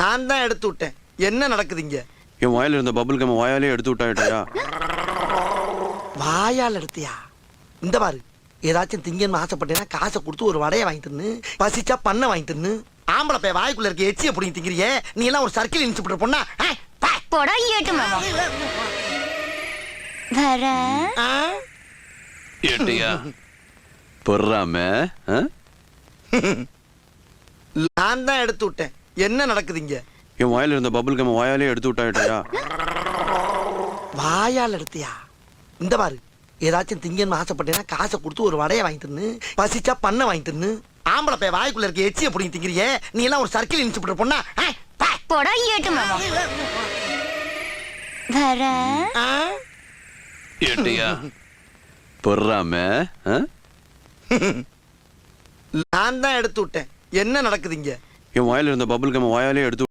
நான் தான் எடுத்து விட்டேன். என்ன நடக்குது இங்க? என் வாயில இருந்த பபுள் கம் வாயாலே எடுத்து விட்டாயிட்டயா? வாயால் எடுத்தியா? இந்த பாரு, ஏதாச்சும் திங்கன்னு ஆசைப்பட்டேன்னா காசை கொடுத்து ஒரு வடையை வாங்கி தின்னு, பசிச்சா பண்ணை வாங்கி தின்னு. ஆம்பளை பைய வாய்க்குள்ள இருக்க எச்சியை பிடிங்கி திங்கிறியே, நீ எல்லாம் ஒரு சர்க்கிள் இன்ஸ்பெக்டர் பொண்ணா? போடா ஏட்டு மாமா. வர ஏட்டியா பொறாம நான் தான் எடுத்து விட்டேன். என்ன நடக்குது இங்க? என் வாயில இருந்த பபுள் கம் வாயாலே எடுத்து விட்டாயிட்டயா? வாயால் எடுத்தியா? இந்த பாரு, ஏதாச்சும் திங்கன்னு ஆசைப்பட்டேன்னா காசை கொடுத்து ஒரு வடையை வாங்கி தின்னு, பசிச்சா பண்ணை வாங்கி தின்னு. ஆம்பளை பைய வாய்க்குள்ள இருக்க எச்சியை பிடிங்கி திங்கிறியே, நீ எல்லாம் ஒரு சர்க்கிள் இன்ஸ்பெக்டர் பொண்ணா? போடா ஏட்டு மாமா. வர ஏட்டியா பொறாம நான் தான் எடுத்து விட்டேன். என்ன நடக்குது இங்க? என் வாயில இருந்த பபுள் கம் வாயாலே எடுத்து